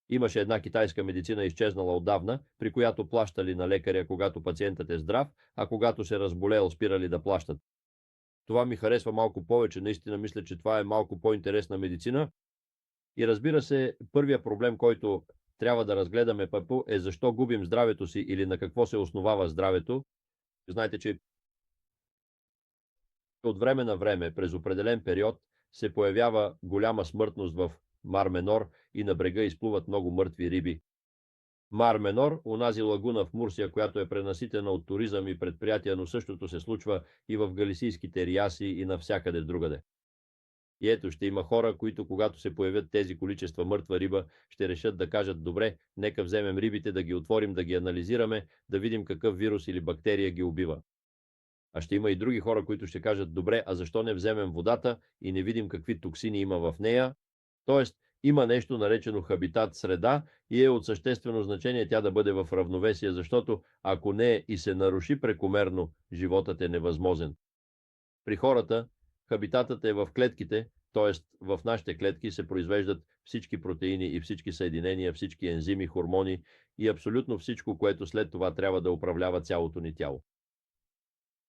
Имаше една китайска медицина, изчезнала отдавна, при която плащали на лекаря, когато пациентът е здрав, а когато се разболел, спирали да плащат. Това ми харесва малко повече. Наистина мисля, че това е малко по-интересна медицина. И разбира се, първия проблем, който трябва да разгледаме, Папу, е защо губим здравето си или на какво се основава здравето. Знаете, че от време на време, през определен период, се появява голяма смъртност в Мар Менор и на брега изплуват много мъртви риби. Мар Менор, онази лагуна в Мурсия, която е пренаситена от туризъм и предприятия, но същото се случва и в галисийските риаси и навсякъде другаде. И ето, ще има хора, които когато се появят тези количества мъртва риба, ще решат да кажат: добре, нека вземем рибите, да ги отворим, да ги анализираме, да видим какъв вирус или бактерия ги убива. А ще има и други хора, които ще кажат: добре, а защо не вземем водата и не видим какви токсини има в нея? Тоест, има нещо наречено хабитат среда и е от съществено значение тя да бъде в равновесие, защото ако не е и се наруши прекомерно, животът е невъзможен. При хората хабитатът е в клетките, т.е. в нашите клетки се произвеждат всички протеини и всички съединения, всички ензими, хормони и абсолютно всичко, което след това трябва да управлява цялото ни тяло.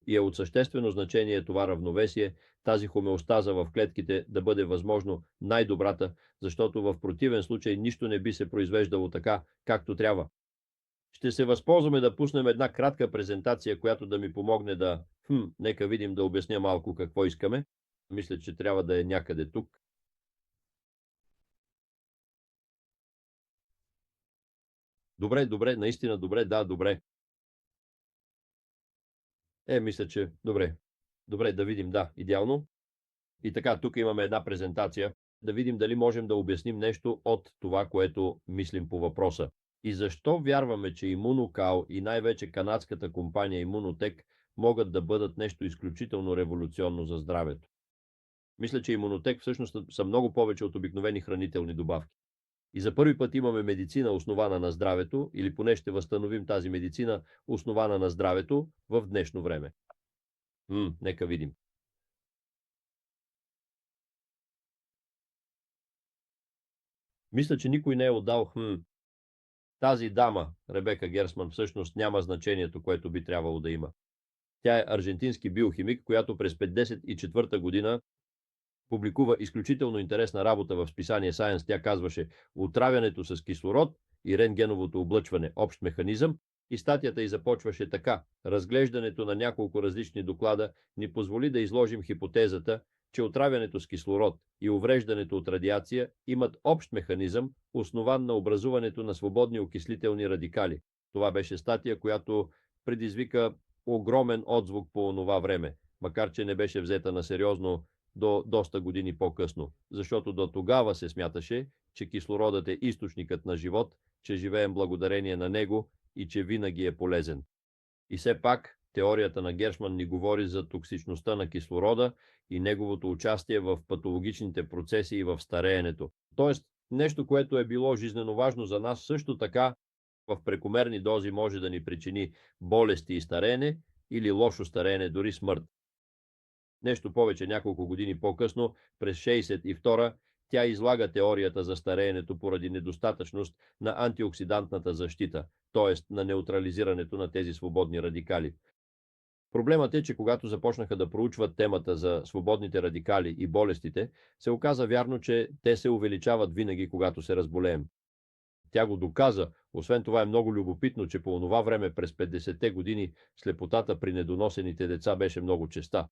И е от съществено значение това равновесие, тази хомеостаза в клетките да бъде възможно най-добрата, защото в противен случай нищо не би се произвеждало така, както трябва. Ще се възползваме да пуснем една кратка презентация, която да ми помогне да... нека видим, да обясня малко какво искаме. Мисля, че трябва да е някъде тук. Добре, добре, наистина добре, да, добре. Мисля, че добре. Добре, да видим, да, идеално. И така, тук имаме една презентация. Да видим дали можем да обясним нещо от това, което мислим по въпроса. И защо вярваме, че Имунокал и най-вече канадската компания Имунотек могат да бъдат нещо изключително революционно за здравето? Мисля, че Имунотек всъщност са много повече от обикновени хранителни добавки. И за първи път имаме медицина, основана на здравето, или поне ще възстановим тази медицина, основана на здравето в днешно време. Нека видим. Мисля, че никой не е отдал тази дама, Ребека Герсман, всъщност няма значението, което би трябвало да има. Тя е аржентински биохимик, която през 1954 година публикува изключително интересна работа в списание Science. Тя казваше: отравянето с кислород и рентгеновото облъчване, общ механизъм. И статията й започваше така: разглеждането на няколко различни доклада ни позволи да изложим хипотезата, че отравянето с кислород и увреждането от радиация имат общ механизъм, основан на образуването на свободни окислителни радикали. Това беше статия, която предизвика огромен отзвук по онова време, макар че не беше взета на сериозно до доста години по-късно. Защото до тогава се смяташе, че кислородът е източникът на живот, че живеем благодарение на него и че винаги е полезен. И все пак теорията на Гершман ни говори за токсичността на кислорода и неговото участие в патологичните процеси и в стареенето. Тоест, нещо, което е било жизнено важно за нас, също така в прекомерни дози може да ни причини болести и стареене или лошо стареене, дори смърт. Нещо повече, няколко години по-късно, през 1962, тя излага теорията за стареенето поради недостатъчност на антиоксидантната защита, т.е. на неутрализирането на тези свободни радикали. Проблемът е, че когато започнаха да проучват темата за свободните радикали и болестите, се оказа вярно, че те се увеличават винаги, когато се разболеем. Тя го доказа. Освен това е много любопитно, че по онова време, през 50-те години, слепотата при недоносените деца беше много честа.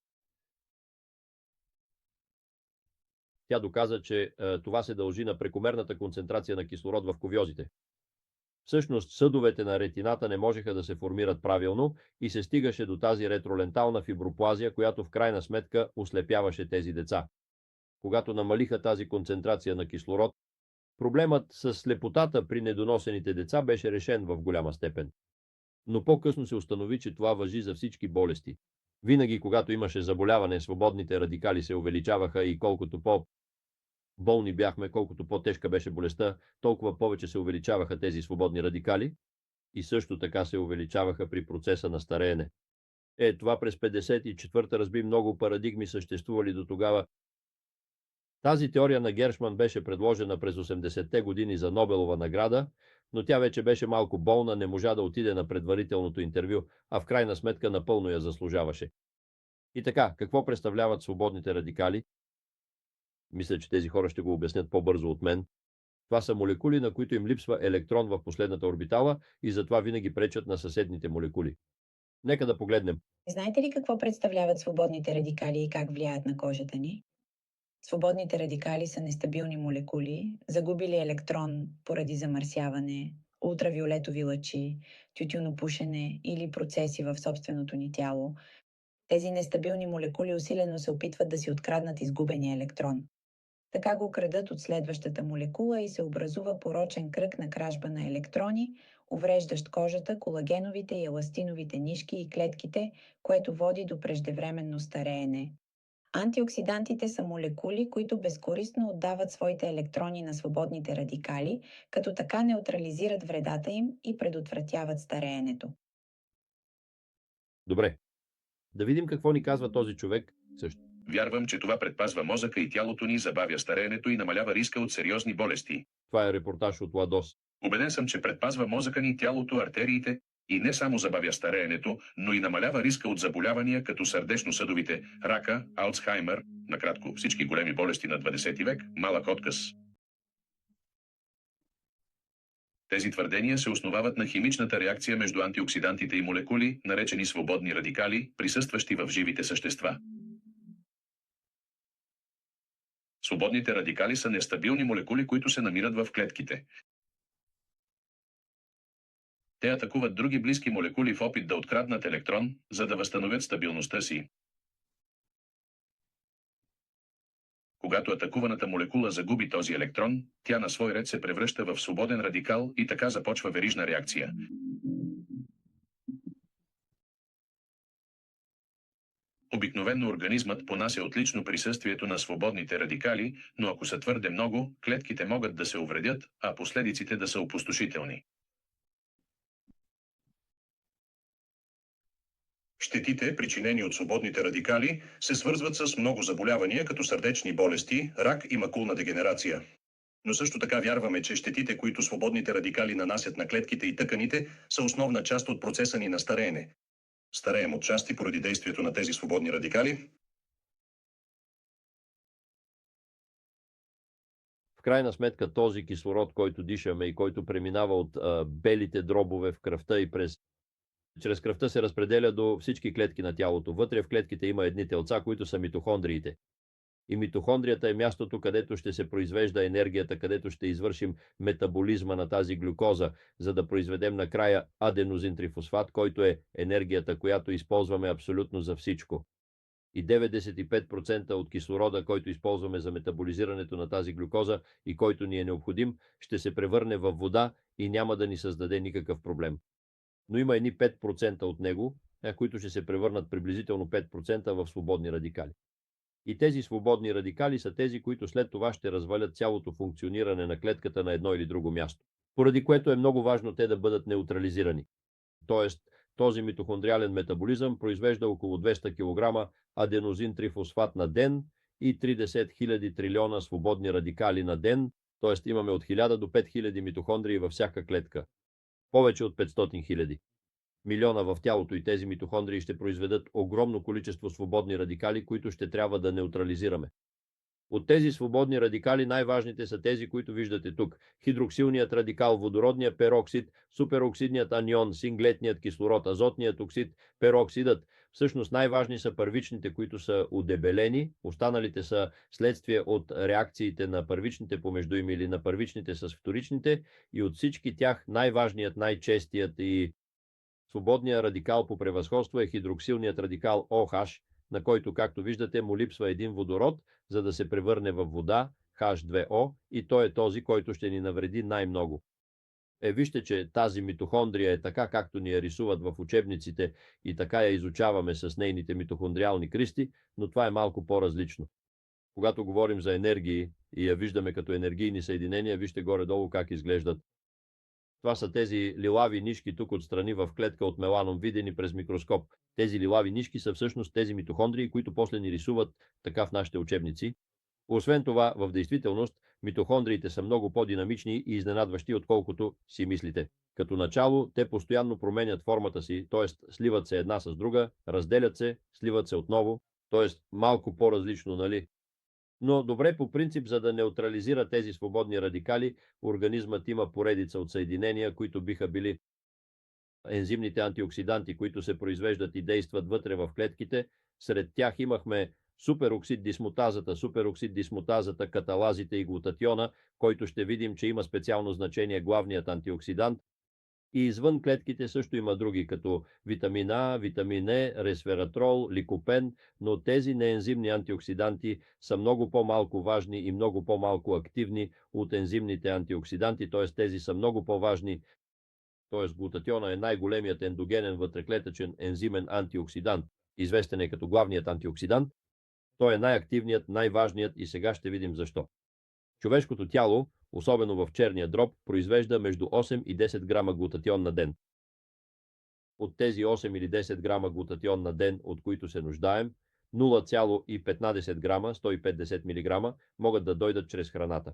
Тя доказа, че това се дължи на прекомерната концентрация на кислород в кувьозите. Всъщност съдовете на ретината не можеха да се формират правилно и се стигаше до тази ретролентална фиброплазия, която в крайна сметка ослепяваше тези деца. Когато намалиха тази концентрация на кислород, проблемът с слепотата при недоносените деца беше решен в голяма степен. Но по-късно се установи, че това важи за всички болести. Винаги, когато имаше заболяване, свободните радикали се увеличаваха и колкото болни бяхме, колкото по-тежка беше болестта, толкова повече се увеличаваха тези свободни радикали и също така се увеличаваха при процеса на стареене. Това през 54-та разби много парадигми, съществували до тогава. Тази теория на Гершман беше предложена през 80-те години за Нобелова награда, но тя вече беше малко болна, не можа да отиде на предварителното интервю, а в крайна сметка напълно я заслужаваше. И така, какво представляват свободните радикали? Мисля, че тези хора ще го обяснят по-бързо от мен. Това са молекули, на които им липсва електрон в последната орбитала и затова винаги пречат на съседните молекули. Нека да погледнем. Знаете ли какво представляват свободните радикали и как влияят на кожата ни? Свободните радикали са нестабилни молекули, загубили електрон поради замърсяване, ултравиолетови лъчи, тютюнопушене или процеси в собственото ни тяло. Тези нестабилни молекули усилено се опитват да си откраднат изгубения електрон. Така го крадат от следващата молекула и се образува порочен кръг на кражба на електрони, увреждащ кожата, колагеновите и еластиновите нишки и клетките, което води до преждевременно стареене. Антиоксидантите са молекули, които безкористно отдават своите електрони на свободните радикали, като така неутрализират вредата им и предотвратяват стареенето. Добре, да видим какво ни казва този човек също. Вярвам, че това предпазва мозъка и тялото ни, забавя стареенето и намалява риска от сериозни болести. Това е репортаж от Ладос. Убеден съм, че предпазва мозъка ни, тялото, артериите и не само забавя стареенето, но и намалява риска от заболявания като сърдечно-съдовите, рака, Алцхаймер, накратко всички големи болести на 20 век, малък отказ. Тези твърдения се основават на химичната реакция между антиоксидантите и молекули, наречени свободни радикали, присъстващи в живите същества. Свободните радикали са нестабилни молекули, които се намират в клетките. Те атакуват други близки молекули в опит да откраднат електрон, за да възстановят стабилността си. Когато атакуваната молекула загуби този електрон, тя на свой ред се превръща в свободен радикал и така започва верижна реакция. Обикновено организмът понася отлично присъствието на свободните радикали, но ако са твърде много, клетките могат да се увредят, а последиците да са опустошителни. Щетите, причинени от свободните радикали, се свързват с много заболявания, като сърдечни болести, рак и макулна дегенерация. Но също така вярваме, че щетите, които свободните радикали нанасят на клетките и тъканите, са основна част от процеса ни на стареене. Стареем от части поради действието на тези свободни радикали. В крайна сметка този кислород, който дишаме и който преминава от белите дробове в кръвта и чрез кръвта се разпределя до всички клетки на тялото. Вътре в клетките има едни телца, които са митохондриите. И митохондрията е мястото, където ще се произвежда енергията, където ще извършим метаболизма на тази глюкоза, за да произведем накрая аденозин-трифосфат, който е енергията, която използваме абсолютно за всичко. И 95% от кислорода, който използваме за метаболизирането на тази глюкоза и който ни е необходим, ще се превърне в вода и няма да ни създаде никакъв проблем. Но има едни 5% от него, които ще се превърнат приблизително 5% в свободни радикали. И тези свободни радикали са тези, които след това ще развалят цялото функциониране на клетката на едно или друго място. Поради което е много важно те да бъдат неутрализирани. Тоест, този митохондриален метаболизъм произвежда около 200 кг аденозин-трифосфат на ден и 30 000 трилиона свободни радикали на ден, т.е. имаме от 1000 до 5000 митохондрии във всяка клетка. Повече от 500 000 милиона в тялото и тези митохондрии ще произведат огромно количество свободни радикали, които ще трябва да неутрализираме. От тези свободни радикали най-важните са тези, които виждате тук. Хидроксилният радикал, водородният пероксид, супероксидният анион, синглетният кислород, азотният оксид, пероксидът. Всъщност най-важни са първичните, които са удебелени, останалите са следствие от реакциите на първичните помежду им или на първичните с вторичните и от всички тях най-важният, най-честият и свободният радикал по превъзходство е хидроксилният радикал OH, на който, както виждате, му липсва един водород, за да се превърне в вода, H2O, и той е този, който ще ни навреди най-много. Вижте, че тази митохондрия е така, както ни я рисуват в учебниците и така я изучаваме с нейните митохондриални кристи, но това е малко по-различно. Когато говорим за енергии и я виждаме като енергийни съединения, вижте горе-долу как изглеждат. Това са тези лилави нишки тук отстрани в клетка от меланом, видени през микроскоп. Тези лилави нишки са всъщност тези митохондрии, които после ни рисуват така в нашите учебници. Освен това, в действителност, митохондриите са много по-динамични и изненадващи, отколкото си мислите. Като начало, те постоянно променят формата си, т.е. сливат се една с друга, разделят се, сливат се отново, т.е. малко по-различно, нали? Но добре, по принцип, за да неутрализира тези свободни радикали, организмът има поредица от съединения, които биха били ензимните антиоксиданти, които се произвеждат и действат вътре в клетките. Сред тях имахме супероксид дисмутазата, каталазите и глутатиона, който ще видим, че има специално значение главният антиоксидант. И извън клетките също има други, като витамин А, витамин Е, ресвератрол, ликопен, но тези неензимни антиоксиданти са много по-малко важни и много по-малко активни от ензимните антиоксиданти, т.е. тези са много по-важни, т.е. глутатиона е най-големият ендогенен вътреклетъчен ензимен антиоксидант, известен е като главният антиоксидант. Той е най-активният, най-важният и сега ще видим защо. Човешкото тяло, особено в черния дроб, произвежда между 8 и 10 грама глутатион на ден. От тези 8 или 10 грама глутатион на ден, от които се нуждаем, 0,15 грама, 150 мг, могат да дойдат чрез храната.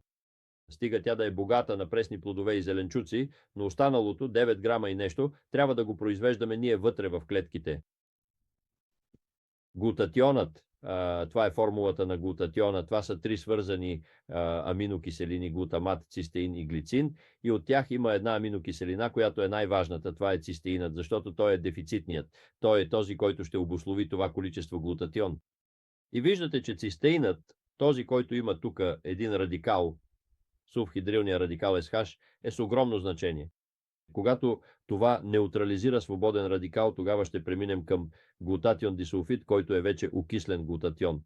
Стига тя да е богата на пресни плодове и зеленчуци, но останалото, 9 грама и нещо, трябва да го произвеждаме ние вътре в клетките. Глутатионът, това е формулата на глутатиона, това са 3 свързани аминокиселини, глутамат, цистеин и глицин, и от тях има една аминокиселина, която е най-важната, това е цистеинът, защото той е дефицитният, той е този, който ще обуслови това количество глутатион. И виждате, че цистеинът, този, който има тук един радикал, сулфхидрилния радикал SH, е с огромно значение. Когато това неутрализира свободен радикал, тогава ще преминем към глутатион дисулфид, който е вече окислен глутатион.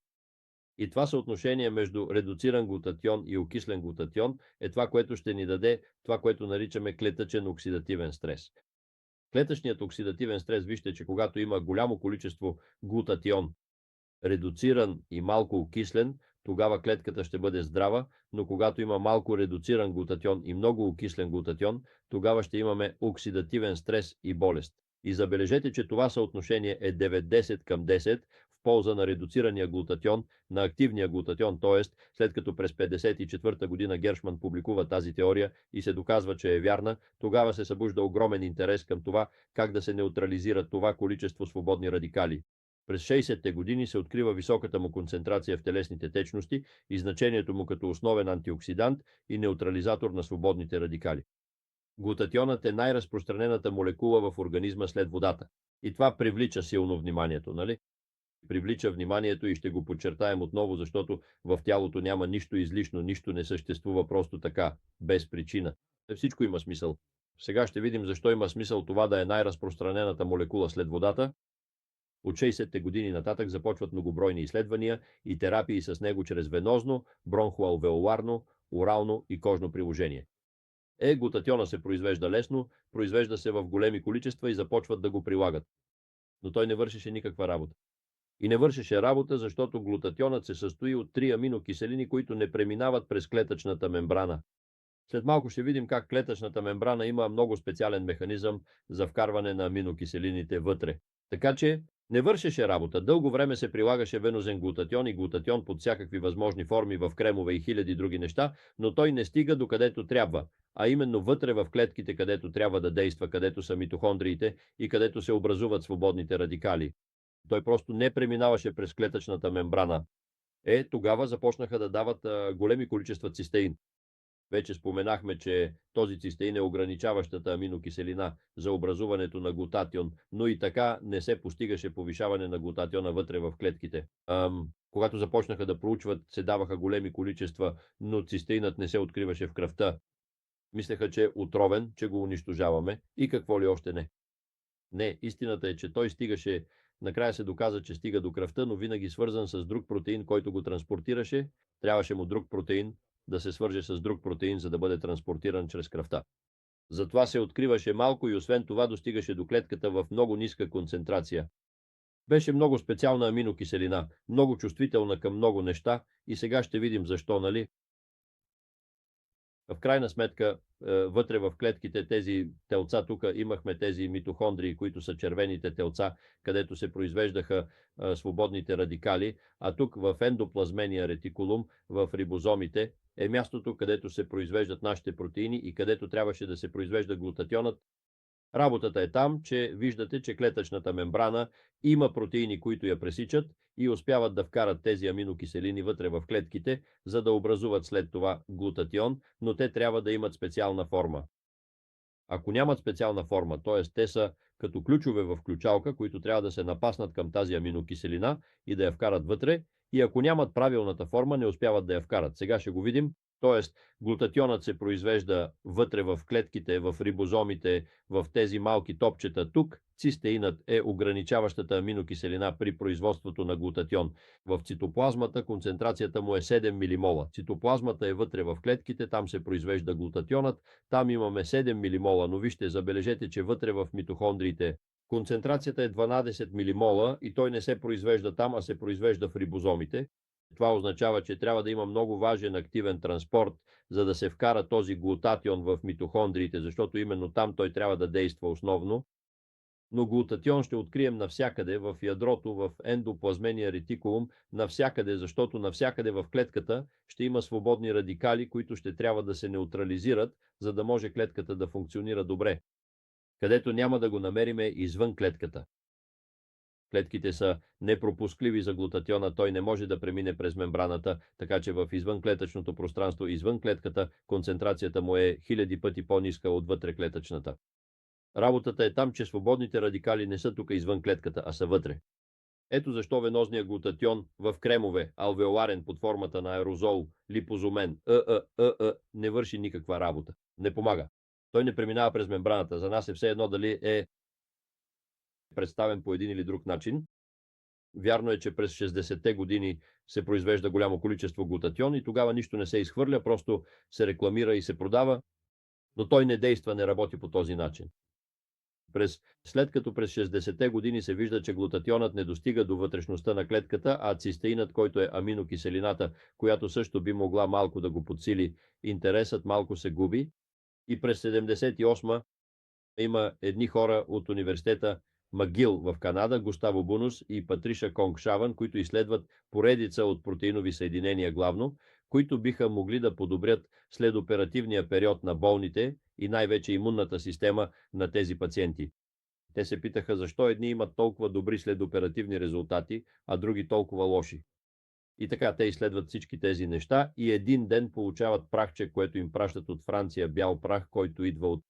И това съотношение между редуциран глутатион и окислен глутатион е това, което ще ни даде това, което наричаме клетъчен оксидативен стрес. Клетъчният оксидативен стрес, вижте, че когато има голямо количество глутатион, редуциран и малко окислен, тогава клетката ще бъде здрава, но когато има малко редуциран глутатион и много окислен глутатион, тогава ще имаме оксидативен стрес и болест. И забележете, че това съотношение е 90 към 10 в полза на редуцирания глутатион, на активния глутатион, т.е. след като през 1954 година Гершман публикува тази теория и се доказва, че е вярна, тогава се събужда огромен интерес към това как да се неутрализира това количество свободни радикали. През 60-те години се открива високата му концентрация в телесните течности и значението му като основен антиоксидант и неутрализатор на свободните радикали. Глутатионът е най-разпространената молекула в организма след водата. И това привлича силно вниманието, нали? Привлича вниманието и ще го подчертаем отново, защото в тялото няма нищо излишно, нищо не съществува просто така, без причина. Всичко има смисъл. Сега ще видим защо има смисъл това да е най-разпространената молекула след водата. От 60-те години нататък започват многобройни изследвания и терапии с него чрез венозно, бронхоалвеоларно, орално и кожно приложение. Глутатиона се произвежда лесно, произвежда се в големи количества и започват да го прилагат. Но той не вършеше никаква работа. И не вършеше работа, защото глутатионът се състои от 3 аминокиселини, които не преминават през клетъчната мембрана. След малко ще видим как клетъчната мембрана има много специален механизъм за вкарване на аминокиселините вътре. Така че не вършеше работа. Дълго време се прилагаше венозен глутатион и глутатион под всякакви възможни форми в кремове и хиляди други неща, но той не стига до където трябва, а именно вътре в клетките, където трябва да действа, където са митохондриите и където се образуват свободните радикали. Той просто не преминаваше през клетъчната мембрана. Тогава започнаха да дават големи количества цистеин. Вече споменахме, че този цистеин е ограничаващата аминокиселина за образуването на глутатион, но и така не се постигаше повишаване на глутатиона вътре в клетките. Когато започнаха да проучват, се даваха големи количества, но цистеинът не се откриваше в кръвта. Мислеха, че е отровен, че го унищожаваме и какво ли още не. Не, истината е, че той стигаше, накрая се доказа, че стига до кръвта, но винаги свързан с друг протеин, който го транспортираше. Трябваше му друг протеин да се свърже с друг протеин, за да бъде транспортиран чрез кръвта. Затова се откриваше малко и освен това достигаше до клетката в много ниска концентрация. Беше много специална аминокиселина, много чувствителна към много неща и сега ще видим защо, нали? В крайна сметка, вътре в клетките тези телца, тук имахме тези митохондрии, които са червените телца, където се произвеждаха свободните радикали, а тук в ендоплазмения ретикулум, в рибозомите, е мястото, където се произвеждат нашите протеини и където трябваше да се произвежда глутатионът. Работата е там, че виждате, че клетъчната мембрана има протеини, които я пресичат и успяват да вкарат тези аминокиселини вътре в клетките, за да образуват след това глутатион, но те трябва да имат специална форма. Ако нямат специална форма, т.е. те са като ключове в ключалка, които трябва да се напаснат към тази аминокиселина и да я вкарат вътре, и ако нямат правилната форма, не успяват да я вкарат. Сега ще го видим. Т.е. глутатионът се произвежда вътре в клетките, в рибозомите, в тези малки топчета. Тук цистеинът е ограничаващата аминокиселина при производството на глутатион. В цитоплазмата концентрацията му е 7 милимола. Цитоплазмата е вътре в клетките, там се произвежда глутатионът, там имаме 7 милимола, но вижте, забележете, че вътре в митохондриите концентрацията е 12 милимола и той не се произвежда там, а се произвежда в рибозомите. Това означава, че трябва да има много важен активен транспорт, за да се вкара този глутатион в митохондриите, защото именно там той трябва да действа основно. Но глутатион ще открием навсякъде, в ядрото, в ендоплазмения ретикулум, навсякъде, защото навсякъде в клетката ще има свободни радикали, които ще трябва да се неутрализират, за да може клетката да функционира добре. Където няма да го намериме извън клетката. Клетките са непропускливи за глутатиона, той не може да премине през мембраната, така че в извънклетъчното пространство, извън клетката, концентрацията му е хиляди пъти по-ниска от вътреклетъчната. Работата е там, че свободните радикали не са тук извън клетката, а са вътре. Ето защо венозният глутатион в кремове, алвеоларен под формата на аерозол, липозомен, не върши никаква работа. Не помага. Той не преминава през мембраната. За нас е все едно дали е представен по един или друг начин. Вярно е, че през 60-те години се произвежда голямо количество глутатион и тогава нищо не се изхвърля, просто се рекламира и се продава, но той не действа, не работи по този начин. След като през 60-те години се вижда, че глутатионът не достига до вътрешността на клетката, а цистеинът, който е аминокиселината, която също би могла малко да го подсили, интересът малко се губи. И през 78 има едни хора от университета Магил в Канада, Густаво Бунус и Патриша Конгшаван, които изследват поредица от протеинови съединения главно, които биха могли да подобрят следоперативния период на болните и най-вече имунната система на тези пациенти. Те се питаха защо едни имат толкова добри следоперативни резултати, а други толкова лоши. И така те изследват всички тези неща и един ден получават прахче, което им пращат от Франция, бял прах, който идва от...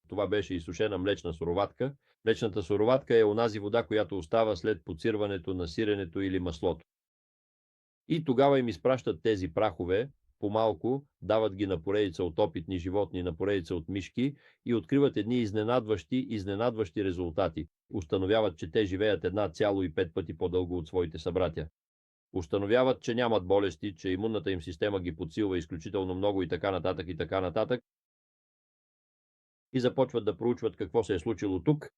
Това беше изсушена млечна суроватка. Млечната суроватка е онази вода, която остава след подсирването на сиренето или маслото. И тогава им изпращат тези прахове, по-малко, дават ги на поредица от опитни животни, на поредица от мишки и откриват едни изненадващи резултати. Установяват, че те живеят 1,5 пъти по-дълго от своите събратя. Установяват, че нямат болести, че имунната им система ги подсилва изключително много и така нататък и така нататък. И започват да проучват какво се е случило тук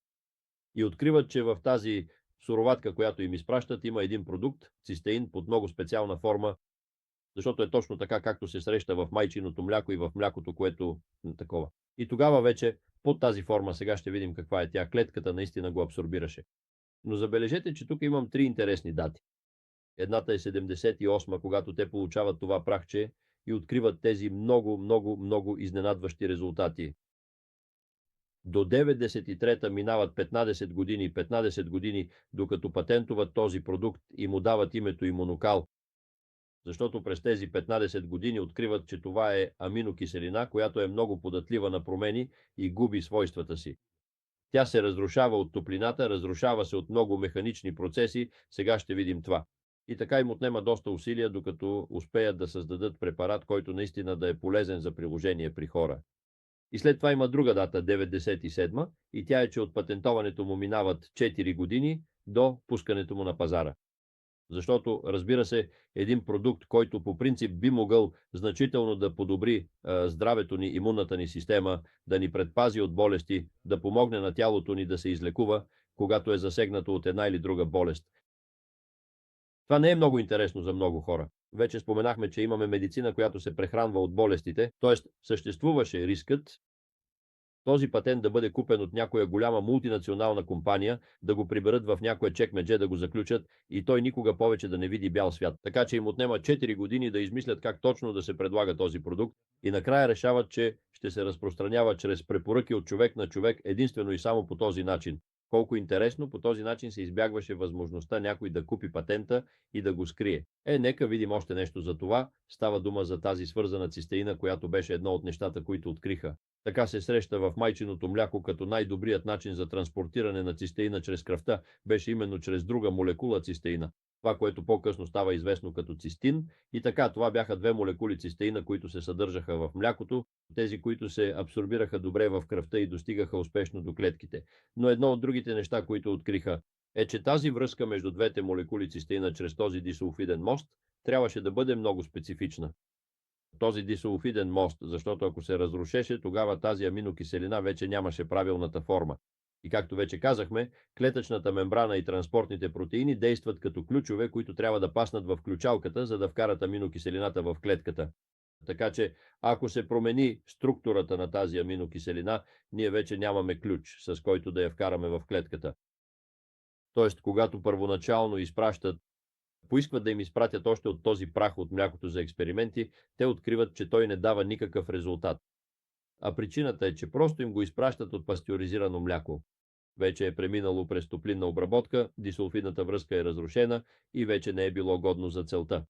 и откриват, че в тази суроватка, която им изпращат, има един продукт, цистеин, под много специална форма, защото е точно така, както се среща в майчиното мляко и в млякото, което такова. И тогава вече под тази форма, сега ще видим каква е тя, клетката наистина го абсорбираше. Но забележете, че тук имам 3 интересни дати. Едната е 78, когато те получават това прахче и откриват тези много изненадващи резултати. До 93-та минават 15 години, докато патентуват този продукт и му дават името имунокал. Защото през тези 15 години откриват, че това е аминокиселина, която е много податлива на промени и губи свойствата си. Тя се разрушава от топлината, разрушава се от много механични процеси, сега ще видим това. И така им отнема доста усилия, докато успеят да създадат препарат, който наистина да е полезен за приложение при хора. И след това има друга дата, 97, и тя е, че от патентоването му минават 4 години до пускането му на пазара. Защото, разбира се, един продукт, който по принцип би могъл значително да подобри здравето ни, имунната ни система, да ни предпази от болести, да помогне на тялото ни да се излекува, когато е засегнато от една или друга болест. Това не е много интересно за много хора. вече споменахме, че имаме медицина, която се прехранва от болестите, т.е. съществуваше рискът този патент да бъде купен от някоя голяма мултинационална компания, да го приберат в някое чекмедже, да го заключат и той никога повече да не види бял свят. Така че им отнема 4 години да измислят как точно да се предлага този продукт и накрая решават, че ще се разпространява чрез препоръки от човек на човек единствено и само по този начин. Колко интересно, по този начин се избягваше възможността някой да купи патента и да го скрие. Нека видим още нещо за това. Става дума за тази свързана цистеина, която беше едно от нещата, които откриха. Така се среща в майчиното мляко, като най-добрият начин за транспортиране на цистеина чрез кръвта беше именно чрез друга молекула цистеина. Това, което по-късно става известно като цистин. И така, това бяха две молекули цистеина, които се съдържаха в млякото, тези, които се абсорбираха добре в кръвта и достигаха успешно до клетките. Но едно от другите неща, които откриха, е, че тази връзка между двете молекули цистеина чрез този дисулфиден мост трябваше да бъде много специфична. Този дисулфиден мост, защото ако се разрушеше, тогава тази аминокиселина вече нямаше правилната форма. И както вече казахме, клетъчната мембрана и транспортните протеини действат като ключове, които трябва да паснат в ключалката, за да вкарат аминокиселината в клетката. Така че, ако се промени структурата на тази аминокиселина, ние вече нямаме ключ, с който да я вкараме в клетката. Тоест, когато първоначално поискват да им изпратят още от този прах от млякото за експерименти, те откриват, че той не дава никакъв резултат. А причината е, че просто им го изпращат от пастеризирано мляко. Вече е преминало през топлинна обработка, дисулфидната връзка е разрушена и вече не е било годно за целта.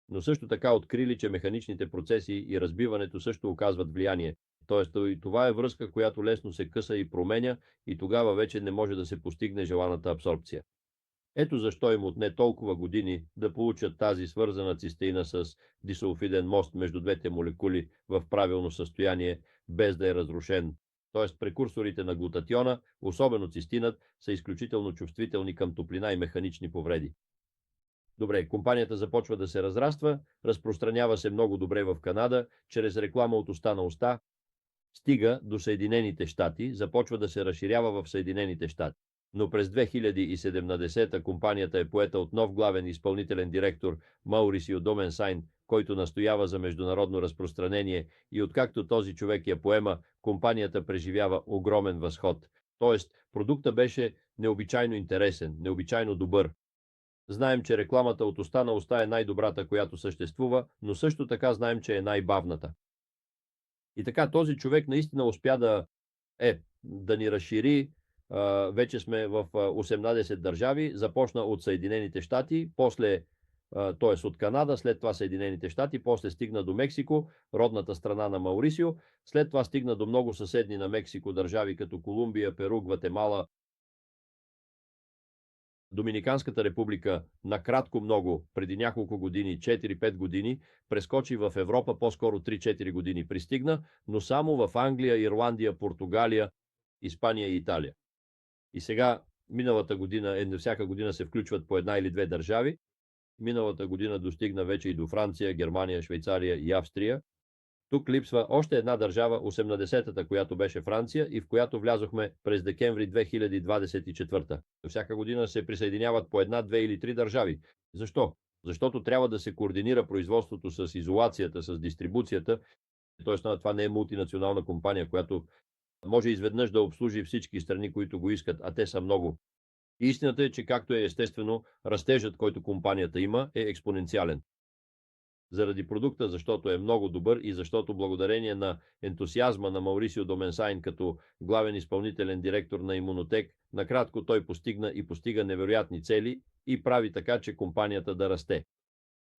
Но също така открили, че механичните процеси и разбиването също оказват влияние. Тоест и това е връзка, която лесно се къса и променя и тогава вече не може да се постигне желаната абсорбция. Ето защо им отне толкова години да получат тази свързана цистеина с дисулфиден мост между двете молекули в правилно състояние, без да е разрушен. Тоест прекурсорите на глутатиона, особено цистинът, са изключително чувствителни към топлина и механични повреди. Добре, компанията започва да се разраства, разпространява се много добре в Канада, чрез реклама от уста на уста, стига до Съединените щати, започва да се разширява в Съединените щати. Но през 2017 компанията е поета от нов главен изпълнителен директор Маурисио Доменсайн, който настоява за международно разпространение и откакто този човек я поема, компанията преживява огромен възход. Тоест, продукта беше необичайно интересен, необичайно добър. Знаем, че рекламата от уста на уста е най-добрата, която съществува, но също така знаем, че е най-бавната. И така този човек наистина успя да ни разшири. Вече сме в 18 държави, започна от Съединените щати, после, т.е. от Канада, след това Съединените щати, после стигна до Мексико, родната страна на Маурисио, след това стигна до много съседни на Мексико държави, като Колумбия, Перу, Гватемала, Доминиканската република, накратко много, преди няколко години, 4-5 години, прескочи в Европа, по-скоро 3-4 години пристигна, но само в Англия, Ирландия, Португалия, Испания и Италия. И сега, миналата година, всяка година се включват по една или две държави. Миналата година достигна вече и до Франция, Германия, Швейцария и Австрия. Тук липсва още една държава, 80-та, която беше Франция и в която влязохме през декември 2024. Всяка година се присъединяват по една, две или три държави. Защо? Защото трябва да се координира производството с изолацията, с дистрибуцията. Тоест, това не е мултинационална компания, която може изведнъж да обслужи всички страни, които го искат, а те са много. И истината е, че както е естествено, растежът, който компанията има, е експоненциален. Заради продукта, защото е много добър и защото благодарение на ентусиазма на Маурисио Доменсайн като главен изпълнителен директор на Имунотек, накратко той постигна и постига невероятни цели и прави така, че компанията да расте.